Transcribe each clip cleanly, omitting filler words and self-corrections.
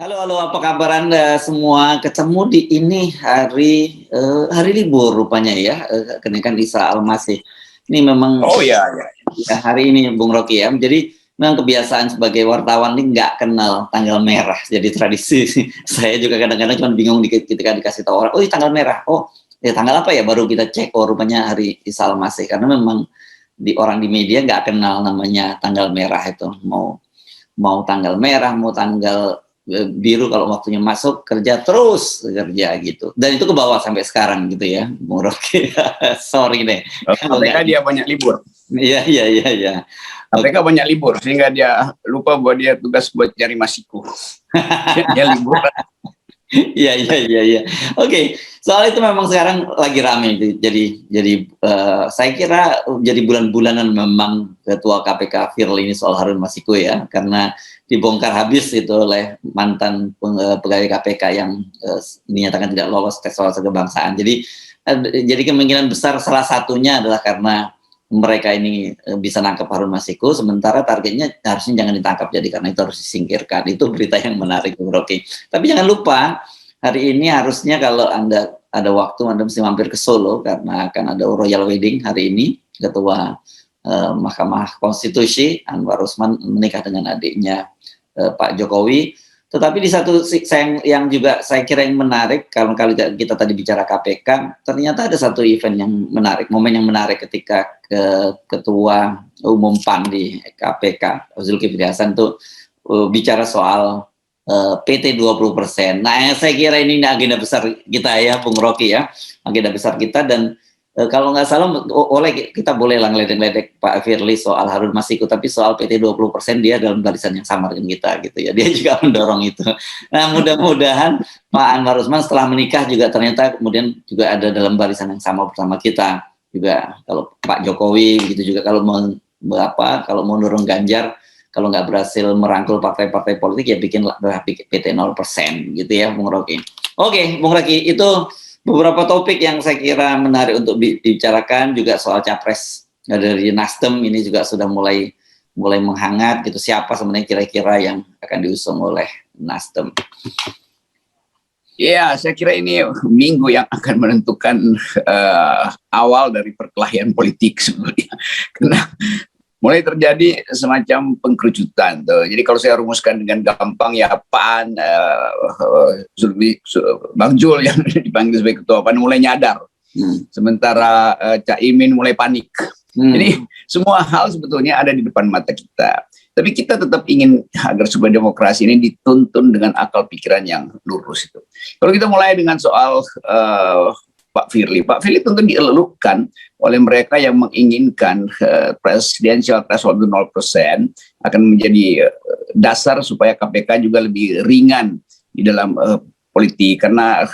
Halo, halo, apa kabar Anda semua? Ketemu di ini hari libur rupanya ya, kenaikan Isa Al-Masih. Ini memang Oh ya, ya. ya, hari ini Bung Rocky ya. Jadi memang kebiasaan sebagai wartawan ini nggak kenal tanggal merah. Jadi tradisi saya juga kadang-kadang cuma bingung ketika dikasih tahu orang, oh ini tanggal merah. Oh ya tanggal apa ya? Baru kita cek, oh rupanya hari Isa Al-Masih. Karena memang orang di media nggak kenal namanya tanggal merah itu. Mau tanggal merah, mau tanggal biru kalau waktunya masuk kerja terus kerja gitu, dan itu ke bawah sampai sekarang gitu ya, Bung Rocky. Sorry deh kalau KPK nggak. dia banyak libur. Iya, iya, iya, iya. KPK banyak libur sehingga dia lupa bahwa dia tugas buat cari masiku. Dia libur. Iya, iya, iya, iya. Oke, soal itu memang sekarang lagi rame. Jadi saya kira jadi bulan-bulanan memang Ketua KPK Firly ini soal Harun Masiku ya, karena dibongkar habis itu oleh mantan pegawai KPK yang dinyatakan tidak lolos tes wawasan kebangsaan. Jadi kemungkinan besar salah satunya adalah karena mereka ini bisa nangkep Harun Masiku, sementara targetnya harusnya jangan ditangkap, jadi karena itu harus disingkirkan. Itu berita yang menarik, Bung Rocky. Tapi jangan lupa, hari ini harusnya kalau Anda ada waktu, Anda mesti mampir ke Solo, karena akan ada Royal Wedding hari ini. Ketua Mahkamah Konstitusi, Anwar Usman, menikah dengan adiknya Pak Jokowi. Tetapi di satu yang juga saya kira yang menarik, kalau kita tadi bicara KPK, ternyata ada satu event yang menarik, momen yang menarik ketika Ketua Umum PAN di KPK, Zulkifli Hasan tuh bicara soal PT 20%. Nah, saya kira ini agenda besar kita ya, Bung Rocky ya, agenda besar kita. Dan kalau nggak salah, kita boleh lah ngeledek-ledek Pak Firly soal Harun Masiku, tapi soal PT 20% dia dalam barisan yang sama dengan kita gitu ya. Dia juga mendorong itu. Nah, mudah-mudahan Pak Anwar Usman setelah menikah juga ternyata kemudian juga ada dalam barisan yang sama bersama kita. Juga kalau Pak Jokowi gitu juga kalau kalau mau dorong Ganjar, kalau nggak berhasil merangkul partai-partai politik ya bikin PT 0% gitu ya, Bung Rocky. Oke, Bung Rocky, itu beberapa topik yang saya kira menarik untuk dibicarakan. Juga soal capres dari Nasdem ini juga sudah mulai menghangat gitu. Siapa sebenarnya kira-kira yang akan diusung oleh Nasdem? Ya, saya kira ini minggu yang akan menentukan awal dari perkelahian politik sebenarnya. Karena mulai terjadi semacam pengkerucutan tuh. Jadi kalau saya rumuskan dengan gampang ya, PAN, Bang Jul yang dipanggil sebagai ketua PAN mulai nyadar, sementara Caimin mulai panik. Jadi semua hal sebetulnya ada di depan mata kita. Tapi kita tetap ingin agar sebuah demokrasi ini dituntun dengan akal pikiran yang lurus itu. Kalau kita mulai dengan soal Pak Firly tentu dielulukan oleh mereka yang menginginkan presidensial threshold 0% akan menjadi dasar supaya KPK juga lebih ringan di dalam politik. Karena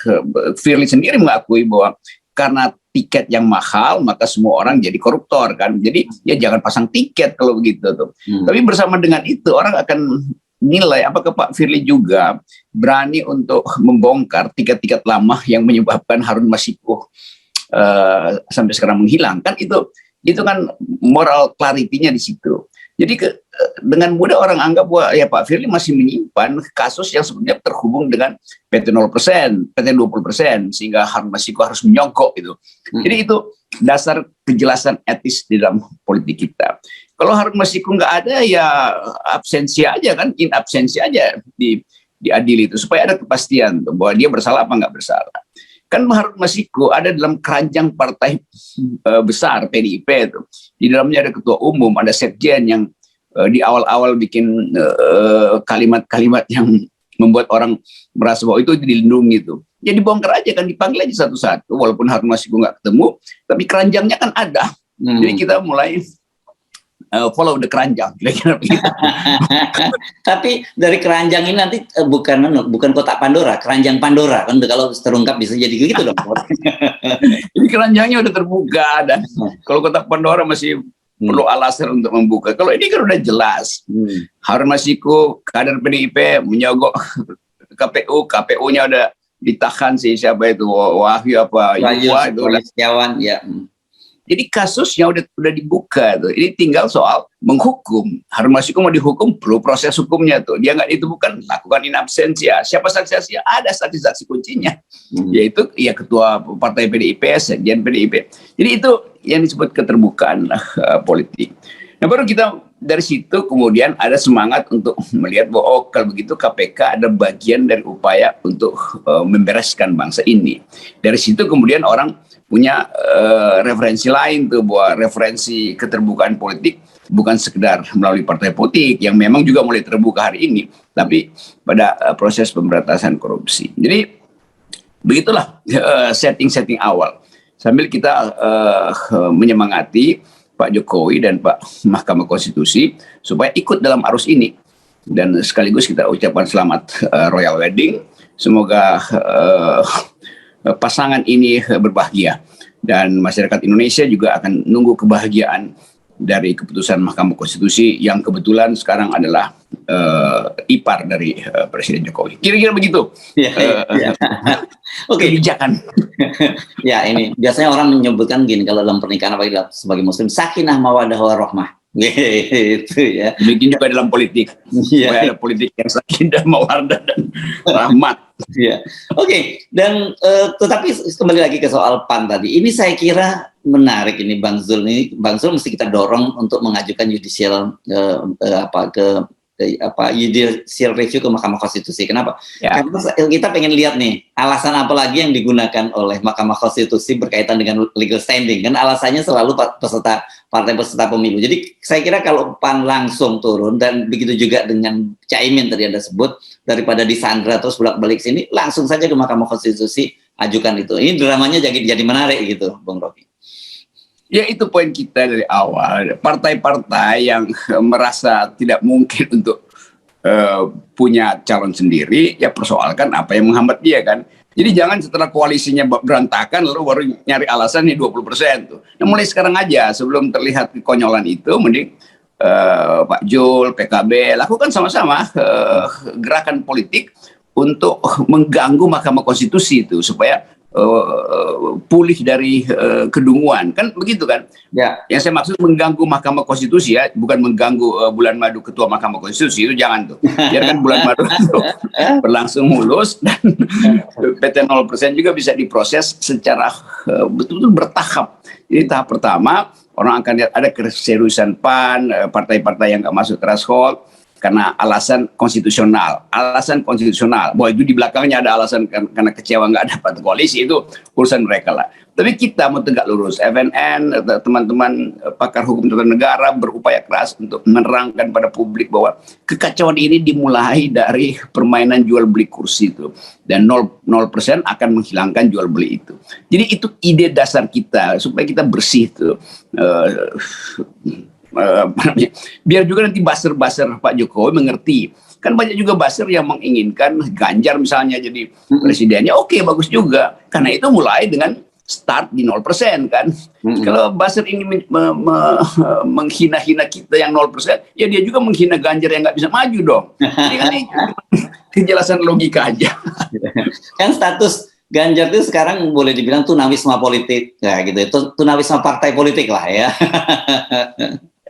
Firly sendiri mengakui bahwa karena tiket yang mahal maka semua orang jadi koruptor kan. Jadi ya jangan pasang tiket kalau begitu tuh. Tapi bersama dengan itu orang akan nilai apakah Pak Firly juga berani untuk membongkar tiket-tiket lama yang menyebabkan Harun Masiku sampai sekarang menghilang. Kan itu kan moral clarity-nya di situ. Jadi dengan mudah orang anggap bahwa ya Pak Firly masih menyimpan kasus yang sebenarnya terhubung dengan PT 0%, PT 20%, sehingga Harun Masiku harus menyogok itu. Jadi itu dasar kejelasan etis di dalam politik kita. Kalau Harun Masiku nggak ada ya absensi aja kan, in absensi aja diadili itu supaya ada kepastian tuh, bahwa dia bersalah apa nggak bersalah. Kan Harun Masiku ada dalam keranjang partai besar PDIP itu. Di dalamnya ada ketua umum, ada sekjen yang di awal-awal bikin kalimat-kalimat yang membuat orang merasa bahwa itu dilindungi itu. Jadi bongkar aja kan, dipanggil aja satu-satu, walaupun Harun Masiku nggak ketemu, tapi keranjangnya kan ada. Jadi kita mulai follow the keranjang, kira-kira begitu. Tapi dari keranjang ini nanti bukan kotak Pandora, keranjang Pandora kan, kalau terungkap bisa jadi gitu dong. Ini keranjangnya udah terbuka dan kalau kotak Pandora masih perlu alasan untuk membuka. Kalau ini kan udah jelas. Harun Masiku kader PDIP menyogok KPU-nya udah ditahan siapa itu, Wahyu apa Yuwa itu Setiawan ya. Jadi kasusnya udah dibuka tuh. Ini tinggal soal menghukum. Harun Masiku mau dihukum, perlu proses hukumnya tuh. Dia nggak ditemukan, lakukan in absentia. Siapa saksi-saksi? Ada saksi-saksi kuncinya, yaitu ya ketua partai PDIP, sekjen PDIP. Jadi itu yang disebut keterbukaan politik. Nah baru kita dari situ kemudian ada semangat untuk melihat bahwa oh kalau begitu KPK ada bagian dari upaya untuk membereskan bangsa ini. Dari situ kemudian orang punya referensi lain tuh, bahwa referensi keterbukaan politik bukan sekedar melalui partai politik yang memang juga mulai terbuka hari ini, tapi pada proses pemberantasan korupsi. Jadi begitulah setting awal. Sambil kita menyemangati Pak Jokowi dan Pak Mahkamah Konstitusi supaya ikut dalam arus ini. Dan sekaligus kita ucapkan selamat Royal Wedding. Semoga pasangan ini berbahagia. Dan masyarakat Indonesia juga akan nunggu kebahagiaan dari keputusan Mahkamah Konstitusi yang kebetulan sekarang adalah ipar dari Presiden Jokowi. Kira-kira begitu. Oke, kebijakan. Ya, ini biasanya orang menyebutkan gini kalau dalam pernikahan apalagi sebagai Muslim, sakinah mawaddah warahmah. Gitu ya. Demikian juga dalam politik. Supaya ada politik yang sakinah mawaddah dan rahmat. Ya. Oke, dan tetapi kembali lagi ke soal PAN tadi. Ini saya kira menarik ini Bang Zul ini. Bang Zul mesti kita dorong untuk mengajukan judicial judicial review ke Mahkamah Konstitusi. Kenapa? Ya. Karena kita pengen lihat nih alasan apa lagi yang digunakan oleh Mahkamah Konstitusi berkaitan dengan legal standing. Kan alasannya selalu partai peserta pemilu. Jadi saya kira kalau PAN langsung turun dan begitu juga dengan Caimin tadi Anda sebut, daripada disandra terus bolak-balik sini, langsung saja ke Mahkamah Konstitusi ajukan itu. Ini dramanya jadi menarik gitu, Bung Rocky. Ya itu poin kita dari awal. Partai-partai yang merasa tidak mungkin untuk punya calon sendiri, ya persoalkan apa yang menghambat dia kan. Jadi jangan setelah koalisinya berantakan lalu baru nyari alasan nih 20% tuh. Nah, mulai sekarang aja sebelum terlihat kekonyolan itu, mending Pak Jul, PKB lakukan sama-sama gerakan politik untuk mengganggu Mahkamah Konstitusi itu supaya pulih dari kedunguan, kan begitu kan? Ya. Yang saya maksud mengganggu Mahkamah Konstitusi ya, bukan mengganggu bulan madu ketua Mahkamah Konstitusi, itu jangan tuh. Biarkan bulan madu itu berlangsung mulus dan PT 0% juga bisa diproses secara betul-betul bertahap. Jadi tahap pertama orang akan lihat ada keseriusan PAN, partai-partai yang nggak masuk threshold karena alasan konstitusional, bahwa itu di belakangnya ada alasan karena kecewa nggak dapat koalisi, itu urusan mereka lah. Tapi kita mau tegak lurus, FNN, teman-teman pakar hukum tata negara berupaya keras untuk menerangkan pada publik bahwa kekacauan ini dimulai dari permainan jual beli kursi itu, dan 0% akan menghilangkan jual beli itu. Jadi itu ide dasar kita supaya kita bersih tuh. Biar juga nanti buzzer Pak Jokowi mengerti. Kan banyak juga buzzer yang menginginkan Ganjar misalnya jadi presidennya. Oke, bagus juga. Karena itu mulai dengan start di 0% kan. Kalau buzzer ini menghina-hina kita yang 0%, ya dia juga menghina Ganjar yang nggak bisa maju dong. Ini kan kejelasan logika aja. Kan status Ganjar itu sekarang boleh dibilang tunawisma politik, ya gitu. Itu tunawisma partai politik lah ya.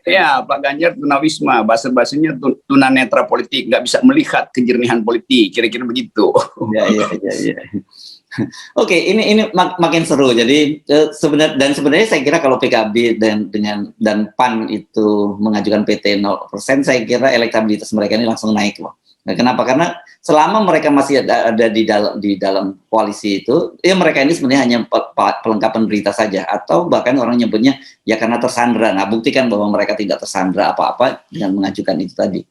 Ya, Pak Ganjar tunawisma, bahasa-bahasanya tunanetra politik, nggak bisa melihat kejernihan politik, kira-kira begitu. Ya. Oke, ini makin seru. Jadi sebenarnya saya kira kalau PKB dan PAN itu mengajukan PT 0%, saya kira elektabilitas mereka ini langsung naik loh. Nah, kenapa? Karena selama mereka masih ada di dalam koalisi itu, ya mereka ini sebenarnya hanya pelengkapan berita saja, atau bahkan orang nyebutnya ya karena tersandra. Nah, buktikan bahwa mereka tidak tersandra apa-apa dengan mengajukan itu tadi.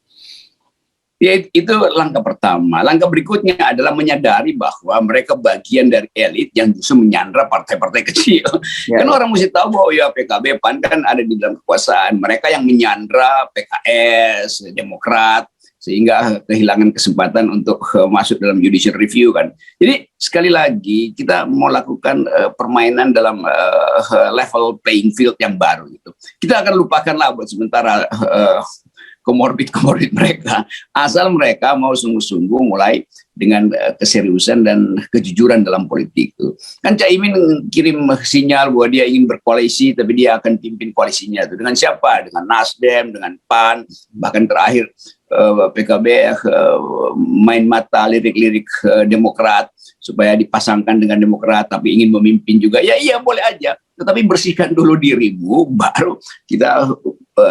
Ya, itu langkah pertama. Langkah berikutnya adalah menyadari bahwa mereka bagian dari elit yang justru menyandra partai-partai kecil. Ya. Kan orang mesti tahu bahwa ya PKB, PAN kan ada di dalam kekuasaan. Mereka yang menyandra PKS, Demokrat, sehingga kehilangan kesempatan untuk masuk dalam judicial review kan. Jadi sekali lagi kita mau lakukan permainan dalam level playing field yang baru gitu. Kita akan lupakanlah buat sementara komorbid mereka, asal mereka mau sungguh-sungguh mulai dengan keseriusan dan kejujuran dalam politik itu. Kan Caimin kirim sinyal bahwa dia ingin berkoalisi, tapi dia akan pimpin koalisinya itu dengan siapa? Dengan Nasdem, dengan PAN, bahkan terakhir PKB main mata lirik-lirik Demokrat supaya dipasangkan dengan Demokrat, tapi ingin memimpin juga. Ya iya boleh aja, tetapi bersihkan dulu dirimu, baru kita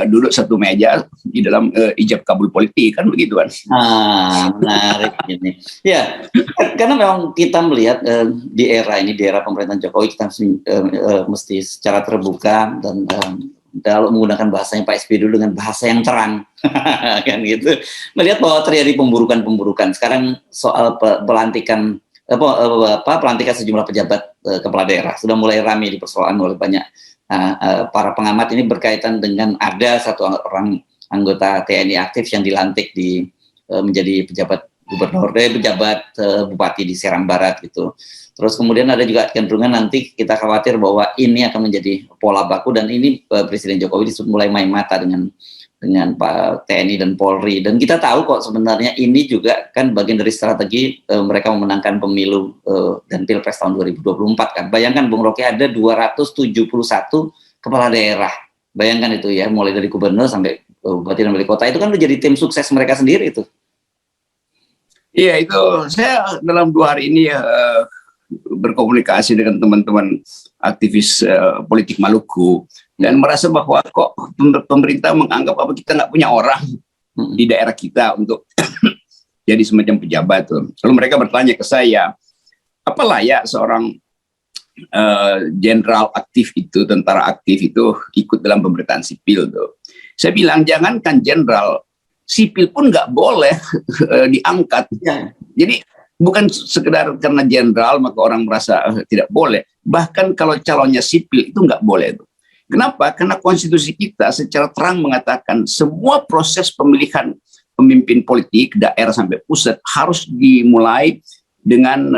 duduk satu meja di dalam ijab kabul politik, kan begitu kan? Menarik ini. Ya, karena memang kita melihat di era ini, di era pemerintahan Jokowi, kita mesti secara terbuka dan kalau menggunakan bahasanya Pak SBY dulu dengan bahasa yang terang, kan gitu. Melihat bahwa terjadi pemburukan. Sekarang soal pelantikan pelantikan sejumlah pejabat kepala daerah sudah mulai ramai dipersoalkan oleh banyak para pengamat. Ini berkaitan dengan ada satu orang anggota TNI aktif yang dilantik menjadi pejabat gubernur, pejabat bupati di Serang Barat gitu. Terus kemudian ada juga kecenderungan nanti kita khawatir bahwa ini akan menjadi pola baku, dan ini Presiden Jokowi mulai main mata dengan Pak TNI dan Polri. Dan kita tahu kok sebenarnya ini juga kan bagian dari strategi mereka memenangkan pemilu dan Pilpres tahun 2024 kan. Bayangkan Bung Rocky, ada 271 kepala daerah. Bayangkan itu ya, mulai dari gubernur sampai bupati dan wali kota, itu kan menjadi tim sukses mereka sendiri itu. Iya, itu saya dalam 2 hari ini berkomunikasi dengan teman-teman aktivis politik Maluku dan merasa bahwa kok pemerintah menganggap apa kita nggak punya orang di daerah kita untuk jadi semacam pejabat tuh. Lalu mereka bertanya ke saya, apa layak seorang jenderal aktif itu, tentara aktif itu ikut dalam pemerintahan sipil tuh. Saya bilang jangankan jenderal, sipil pun nggak boleh diangkat. Ya. Jadi bukan sekedar karena jenderal maka orang merasa tidak boleh. Bahkan kalau calonnya sipil itu nggak boleh. Kenapa? Karena konstitusi kita secara terang mengatakan semua proses pemilihan pemimpin politik daerah sampai pusat harus dimulai dengan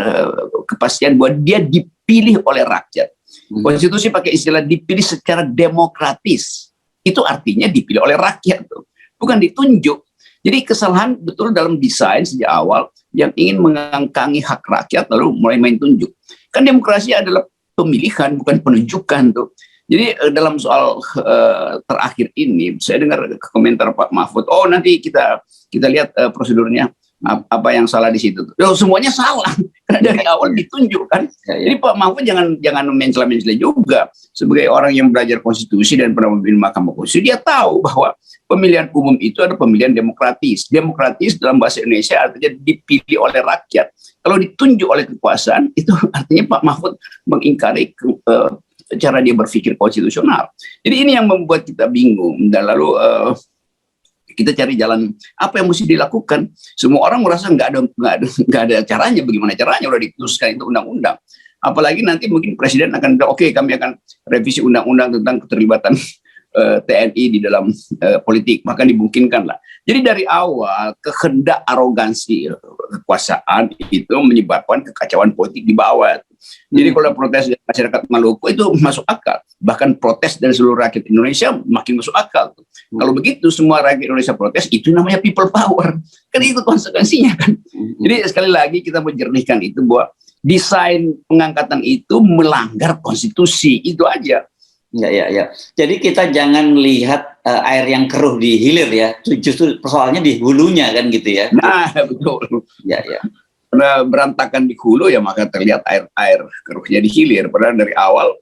kepastian bahwa dia dipilih oleh rakyat. Konstitusi pakai istilah dipilih secara demokratis. Itu artinya dipilih oleh rakyat, bukan ditunjuk. Jadi kesalahan betul dalam desain sejak awal yang ingin mengangkangi hak rakyat lalu mulai main tunjuk. Kan demokrasi adalah pemilihan bukan penunjukan tuh. Jadi dalam soal terakhir ini saya dengar komentar Pak Mahfud, oh nanti kita lihat prosedurnya apa yang salah di situ. Semuanya salah karena dari awal ditunjuk kan. Jadi Pak Mahfud jangan mencela-mencela juga. Sebagai orang yang belajar konstitusi dan pernah memimpin Mahkamah Konstitusi, dia tahu bahwa pemilihan umum itu adalah pemilihan demokratis. Demokratis dalam bahasa Indonesia artinya dipilih oleh rakyat. Kalau ditunjuk oleh kekuasaan, itu artinya Pak Mahfud mengingkari cara dia berpikir konstitusional. Jadi ini yang membuat kita bingung. Dan lalu kita cari jalan apa yang mesti dilakukan. Semua orang merasa nggak ada caranya. Bagaimana caranya? Udah diputuskan itu undang-undang. Apalagi nanti mungkin presiden akan bilang, oke, kami akan revisi undang-undang tentang keterlibatan TNI di dalam politik, maka dimungkinkan lah. Jadi dari awal kehendak arogansi kekuasaan itu menyebabkan kekacauan politik di bawah. Jadi kalau protes dari masyarakat Maluku itu masuk akal, bahkan protes dari seluruh rakyat Indonesia makin masuk akal. Kalau begitu semua rakyat Indonesia protes, itu namanya people power, kan itu konsekuensinya kan. Jadi sekali lagi kita menjernihkan itu bahwa desain pengangkatan itu melanggar konstitusi, itu aja. Ya. Jadi kita jangan lihat air yang keruh di hilir ya. Justru persoalannya di hulunya kan gitu ya. Nah, betul. Ya. Karena berantakan di hulu ya maka terlihat air keruhnya di hilir. Padahal dari awal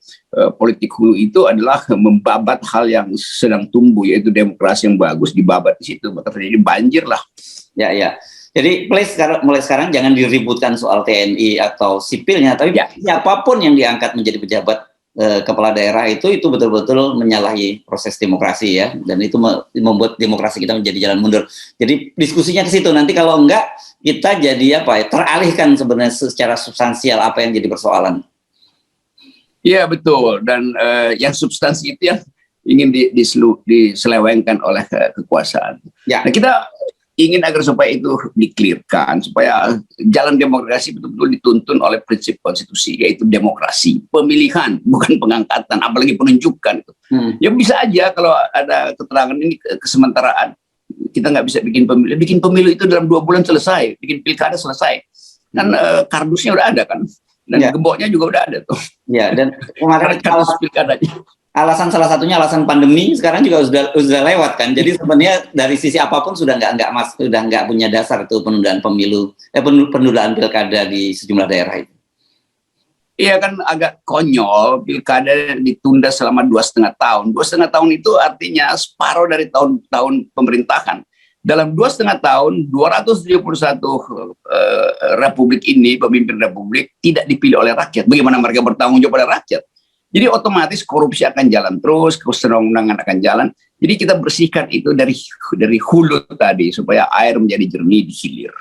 politik hulu itu adalah membabat hal yang sedang tumbuh, yaitu demokrasi yang bagus dibabat di situ, maka terjadi banjir lah. Ya. Jadi mulai sekarang jangan diributkan soal TNI atau sipilnya, tapi siapapun yang diangkat menjadi pejabat kepala daerah itu betul-betul menyalahi proses demokrasi ya, dan itu membuat demokrasi kita menjadi jalan mundur. Jadi diskusinya ke situ, nanti kalau enggak kita jadi teralihkan sebenarnya secara substansial apa yang jadi persoalan. Iya betul, dan yang substansi itu yang ingin diselewengkan oleh kekuasaan. Ya. Nah kita ingin agar supaya itu diklirkan, supaya jalan demokrasi betul-betul dituntun oleh prinsip konstitusi, yaitu demokrasi, pemilihan, bukan pengangkatan, apalagi penunjukan. Ya bisa aja kalau ada keterangan ini kesementaraan. kita nggak bisa bikin pemilu. Bikin pemilu itu dalam 2 bulan selesai, bikin pilkada selesai. Kan kardusnya udah ada kan, dan gemboknya juga udah ada tuh. Ya, dan kemarin kardus pilkadanya. Alasan salah satunya alasan pandemi, sekarang juga sudah lewat kan. Jadi sebenarnya dari sisi apapun sudah nggak punya dasar itu penundaan pemilu, penundaan pilkada di sejumlah daerah itu. Iya kan agak konyol, pilkada ditunda selama 2,5 tahun. 2,5 tahun itu artinya separuh dari tahun pemerintahan. Dalam 2,5 tahun, 271 republik ini, pemimpin republik tidak dipilih oleh rakyat. Bagaimana mereka bertanggung jawab pada rakyat? Jadi otomatis korupsi akan jalan terus, kesenangan akan jalan. Jadi kita bersihkan itu dari hulu tadi supaya air menjadi jernih di hilir.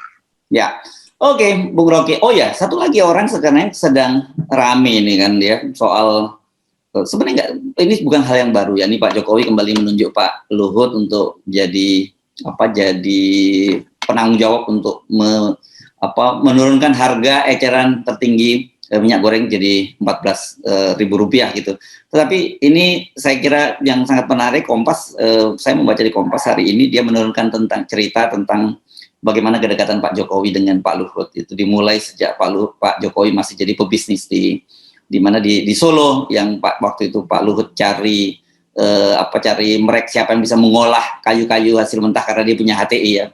Ya, oke, Bung Rocky. Oh ya, satu lagi orang sekarang sedang rame ini kan dia soal sebenarnya ini bukan hal yang baru ya. Ini Pak Jokowi kembali menunjuk Pak Luhut untuk jadi penanggung jawab untuk menurunkan harga eceran tertinggi minyak goreng jadi Rp14.000 gitu. Tetapi ini saya kira yang sangat menarik, Kompas, saya membaca di Kompas hari ini dia menurunkan cerita tentang bagaimana kedekatan Pak Jokowi dengan Pak Luhut. Itu dimulai sejak Pak Jokowi masih jadi pebisnis di mana di Solo, yang waktu itu Pak Luhut cari siapa yang bisa mengolah kayu-kayu hasil mentah karena dia punya HTI ya,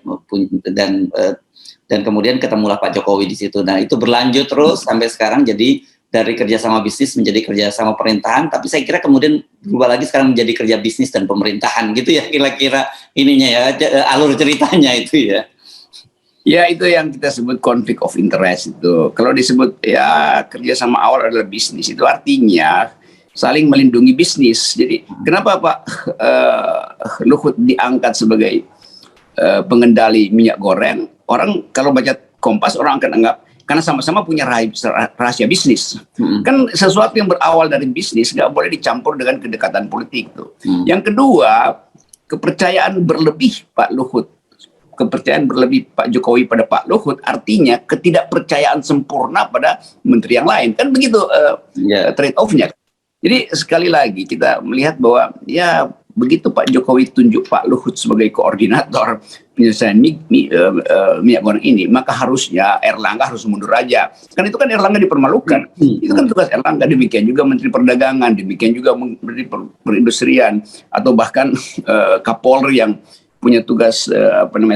dan kemudian ketemulah Pak Jokowi di situ. Nah, itu berlanjut terus sampai sekarang, jadi dari kerjasama bisnis menjadi kerjasama pemerintahan, tapi saya kira kemudian berubah lagi sekarang menjadi kerja bisnis dan pemerintahan gitu ya, kira-kira ininya ya, alur ceritanya itu ya. Ya, itu yang kita sebut conflict of interest itu. Kalau disebut ya kerjasama awal adalah bisnis, itu artinya saling melindungi bisnis. Jadi kenapa Pak Luhut diangkat sebagai pengendali minyak goreng? Orang kalau baca Kompas, orang akan anggap karena sama-sama punya rahasia bisnis. Kan sesuatu yang berawal dari bisnis nggak boleh dicampur dengan kedekatan politik tuh. Yang kedua, kepercayaan berlebih Pak Luhut, kepercayaan berlebih Pak Jokowi pada Pak Luhut artinya ketidakpercayaan sempurna pada menteri yang lain. Kan begitu trade-off-nya. Jadi sekali lagi kita melihat bahwa ya begitu Pak Jokowi tunjuk Pak Luhut sebagai koordinator penyelesaian minyak goreng ini, maka harusnya Erlangga harus mundur aja. Kan itu kan Erlangga dipermalukan. Itu kan tugas Erlangga, demikian juga Menteri Perdagangan, demikian juga Menteri Perindustrian, atau bahkan Kapolri yang punya tugas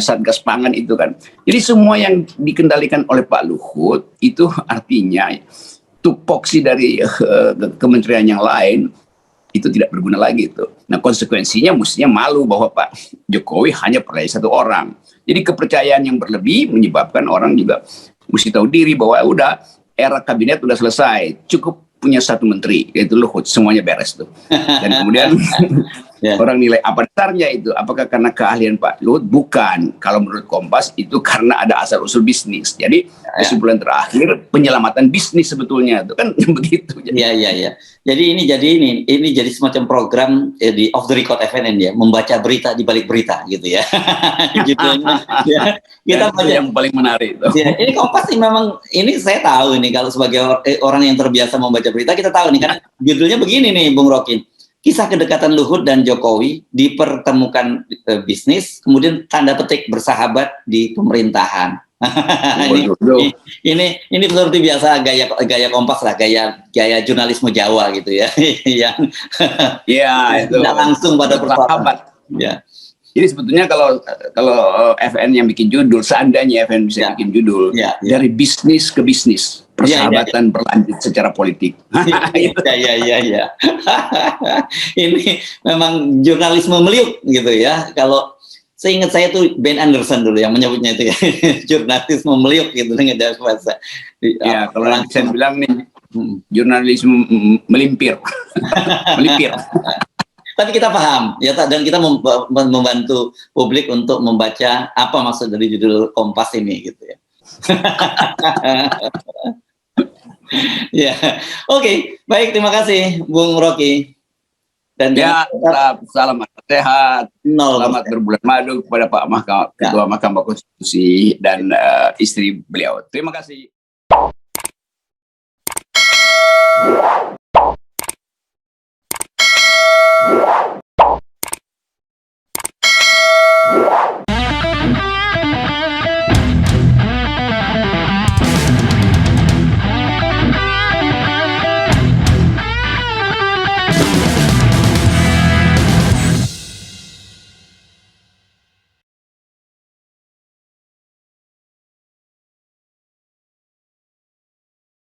Satgas Pangan itu kan. Jadi semua yang dikendalikan oleh Pak Luhut itu artinya tupoksi dari kementerian yang lain itu tidak berguna lagi itu. Nah, konsekuensinya mestinya malu bahwa Pak Jokowi hanya percaya satu orang. Jadi kepercayaan yang berlebih menyebabkan orang juga mesti tahu diri bahwa udah era kabinet udah selesai, cukup punya satu menteri yaitu Luhut, semuanya beres tuh. Dan kemudian orang nilai apa dasarnya itu? Apakah karena keahlian Pak Luhut? Bukan. Kalau menurut Kompas itu karena ada asal usul bisnis. Jadi kesimpulan terakhir penyelamatan bisnis sebetulnya itu kan begitu. Iya. Jadi ini jadi semacam program di Off the Record FNN ya, membaca berita di balik berita gitu ya. Judulnya ya, kita baca yang paling menarik itu. Ya, ini Kompas ini memang ini saya tahu ini kalau sebagai orang yang terbiasa membaca berita kita tahu nih kan judulnya begini nih Bung Rokin. Kisah kedekatan Luhut dan Jokowi dipertemukan bisnis, kemudian tanda petik bersahabat di pemerintahan. ini seperti biasa gaya Kompas lah, gaya jurnalisme Jawa gitu ya. Itu tidak langsung pada persahabat. Ya. Jadi sebetulnya kalau FN yang bikin judul, seandainya FN bisa bikin judul dari bisnis ke bisnis, persahabatan berlanjut secara politik. Iya. Ini memang jurnalisme meliuk gitu ya. Kalau seingat saya tuh Ben Anderson dulu yang menyebutnya itu ya, jurnalisme meliuk gitu dengan bahasa. Ya, kalau saya bilang nih jurnalisme melimpir. Melimpir. Tapi kita paham ya, dan kita membantu publik untuk membaca apa maksud dari judul Kompas ini gitu ya. Ya, oke, baik, terima kasih Bung Rocky. Dan selamat sehat, selamat berbulan madu kepada Pak Ketua Mahkamah Konstitusi dan istri beliau. Terima kasih.